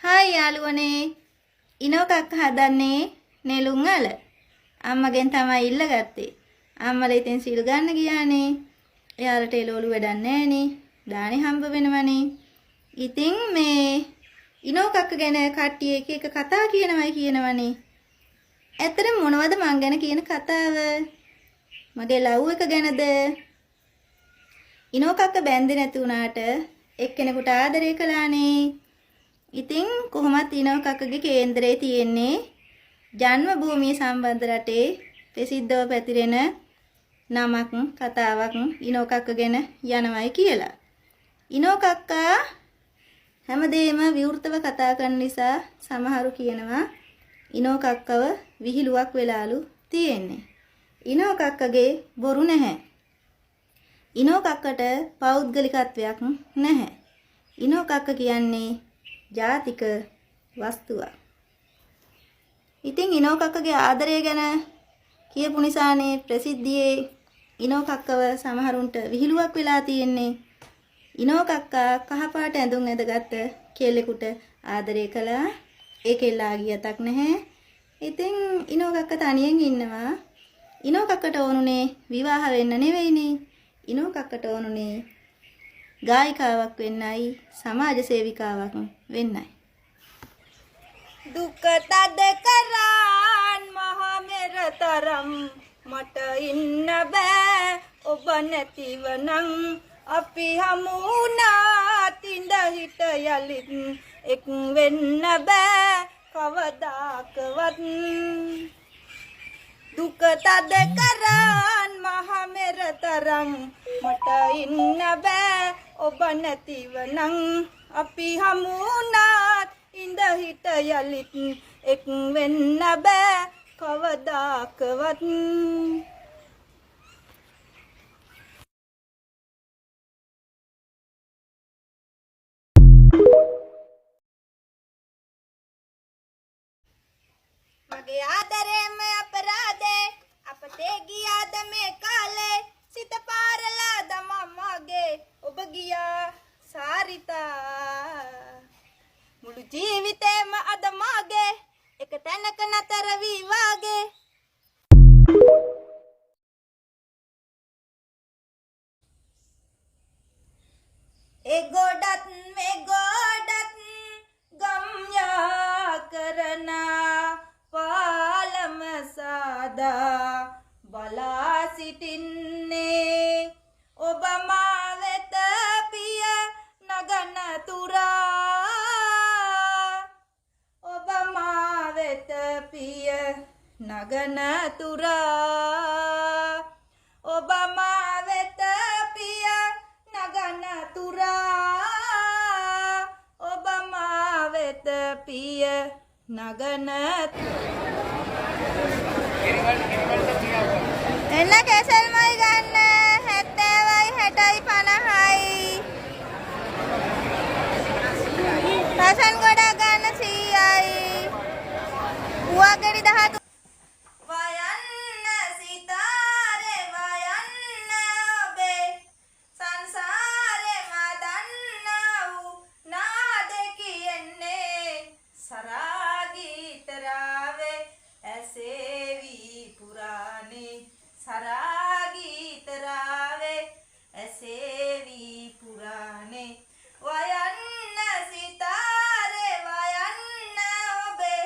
Hi යාළුවනේ. ඉනෝකක් හදන්නේ නෙළුම් වල. අම්මගෙන් තමයි ඉල්ලගත්තේ. අම්මලා ඉතින් සිල් ගන්න ගියානේ. එයාලට එළවලු වැඩක් නැහනේ. දානේ හම්බ වෙනවනේ. ඉතින් මේ ඉනෝකක් ගැන කට්ටිය එක එක කතා කියනවනේ. ඇත්තටම මොනවද මං ගැන කියන කතාව? මගේ ලව් එක ගැනද? ඉනෝකක්ක බැන්දේ නැති වුණාට එක්කෙනෙකුට ආදරය කළානේ. ඉතින් කොහොමත් ඉනෝකක්කගේ කේන්දරේ තියෙන්නේ ජන්ම භූමිය සම්බන්ධ රටේ ප්‍රසිද්ධව පැතිරෙන නමක් කතාවක් ඉනෝකක්ක ගැන යනවයි කියලා. ඉනෝකක්කා හැමදේම විවෘතව කතා කරන නිසා සමහරු කියනවා ඉනෝකක්කව විහිළුවක් වෙලාලු තියෙන්නේ. ඉනෝකක්කගේ බොරු නැහැ. ඉනෝකක්කට පෞද්ගලිකත්වයක් නැහැ. ඉනෝකක්ක කියන්නේ ජාතික වස්තුවක්. ඉතින් ඉනෝකක්කගේ ආදරය ගැන කියපු නිසානේ ප්‍රසිද්ධියේ ඉනෝකක්කව සමහරුන්ට විහිළුවක් වෙලා තියෙන්නේ. ඉනෝකක්කා කහපාට ඇඳුම් ඇඳගත්ත කෙල්ලෙකුට ආදරය කළා. ඒ කෙල්ලා ගියතක් නැහැ. ඉතින් ඉනෝකක්ක තනියෙන් ඉන්නවා. ඉනෝකක්කට ඕනුනේ විවාහ වෙන්න නෙවෙයිනේ. ඉනෝකක්කට ඕනුනේ ගායිකාවක් වෙන්නයි සමාජ සේවිකාවක් වෙන්නයි. දුක තද කරන් මහ මෙරතරම් මට ඉන්න බෑ ඔබ නැතිවනම් අපි හමුුණා තිඳ හිට යලිත් එක් වෙන්න බෑ කවදාකවත්. දුක තද කරන් මහ මෙරතරම් මට ඉන්න බෑ ඔබ නැතිවනම් අපි හමුුණා ඉඳ හිට යලිත් එක් වෙන්න බෑ කවදාකවත්. මගේ ආදරේම අපරාධේ අපතේ ගියාද මේ කාලේ සිත පාරලා දමමගේ ඔබ ගියා සාරිතා. මුළු ජීවිතේම අද මාගේ එක තැනක නතර වී වාගේ. ඒ ගොඩත් මේ ගොඩත් ගම්යා කරන පාලම සාදා බලා සිටින්නේ ඔබ මා වෙත පිය නගන තුරා. ඔබ මා වෙත පිය නගන තුරා. ඔබ මා වෙත පිය නගන තුරා. ඔබ මා වෙත පිය නගන එන්න කැසල්මයි ගන්න 70යි 60යි 50යි රසන් ගොඩක් ගන්න 100යි උවගඩි 13 වයන්න සිතාරේ වයන්න ඔබේ සංසාරේ මදන්නා වූ නාද කියන්නේ සරාගීතරාවේ ඇසේවි පුරාණේ සරාගීතරාවේ ඇසේවි පුරාණේ වයන්න සිතාරේ වයන්න ඔබේ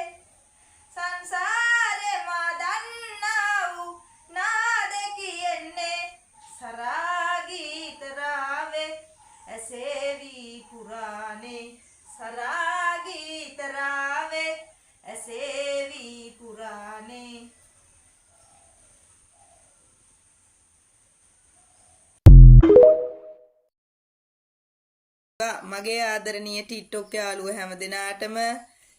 සංසාරේ මදන්නා වූ නාද කියන්නේ සරාගීතරාවේ ඇසේවි පුරාණේ සරාගීතරාවේ ඇසේවි පුරාණේ. මගේ ආදරණීය ටික්ටොක් යාළුවෝ හැම දිනාටම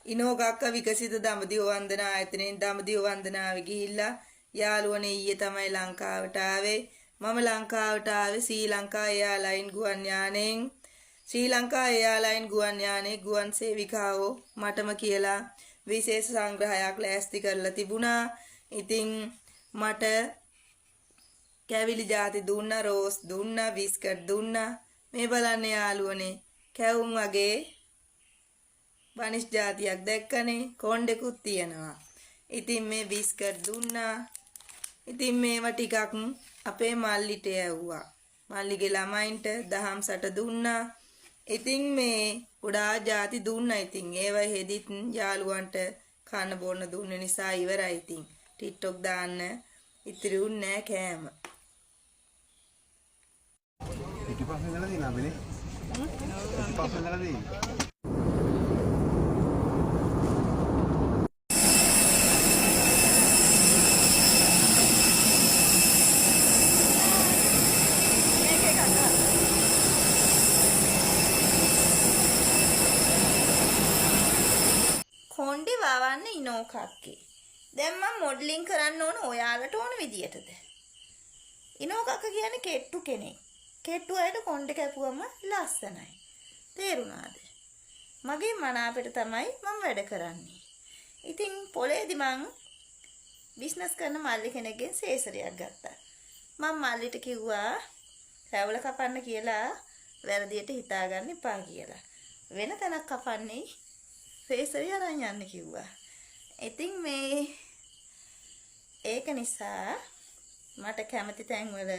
ඉනෝකක්ක විකසිත දඹදිව වන්දනා ආයතනයෙන් දඹදිව වන්දනාවේ ගිහිල්ලා යාළුවනේ ඊයේ තමයි ලංකාවට ආවේ. මම ලංකාවට ආවේ ශ්‍රී ලංකා එයාලයින් ගුවන් යානයෙන්. ශ්‍රී ලංකා එයාලයින් ගුවන් යානයේ ගුවන් සේවිකාවෝ මටම කියලා විශේෂ සංග්‍රහයක් ලෑස්ති කරලා තිබුණා. ඉතින් මට කැවිලි ಜಾති දුන්නා, රෝස් දුන්නා, බිස්කට් දුන්නා. මේ බලන්න යාළුවනේ කැවුම් වගේ බනිස් જાතියක් දැක්කනේ කොණ්ඩෙකුත් තියනවා. ඉතින් මේ බිස්කට් දුන්නා. ඉතින් මේවා ටිකක් අපේ මල්ලිට යවුවා. මල්ලිගේ ළමයින්ට දහම් සට දුන්නා. ඉතින් මේ පුඩා જાති දුන්නා. ඉතින් ඒවා හෙදිත් යාළුවන්ට කන්න බොන්න දුන්න නිසා ඉවරයි. ඉතින් ටික්ටොක් දාන්න ඉතිරි උන්නේ නැහැ කෑම. පිටිපස්සෙන් ඉඳලා තියෙන අපේ පිටිපස්සෙන් ඉඳලා තියෙන කොණ්ඩේ වවන්න ඉනෝ කක්කේ. දැන් මම මොඩලින් කරන්න ඕන ඔයාලට ඕන විදියටද? ඉනෝ කක්ක කියන්නේ කෙට්ටු කෙනෙක්. කෙට්ටු අයට කොණ්ඩේ කැපුවම ලස්සනයි. තේරුණාද? මගේ මනාපෙට තමයි මම වැඩ කරන්නේ. ඉතින් පොලේදී මං බිස්නස් කරන මල්ලි කෙනෙක්ගෙන් සේසරයක් ගත්තා. මම මල්ලිට කිව්වා රැවුල කපන්න කියලා වැරදියට හිතාගන්න එපා කියලා. වෙන තැනක් කපන්නේ සේසරිය අරන් යන්න කිව්වා. ඉතින් මේ ඒක නිසා මට කැමති තැන්වල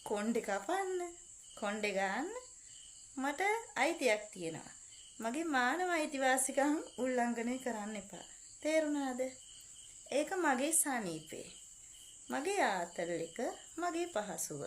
කොණ්ඩේ කපන්න, කොණ්ඩේ ගන්න මට අයිතියක් තියෙනවා. මගේ මානව අයිතිවාසිකම් උල්ලංඝනය කරන්න එපා. තේරුණාද? ඒක මගේ සනීපේ. මගේ ආතල් එක, මගේ පහසුව.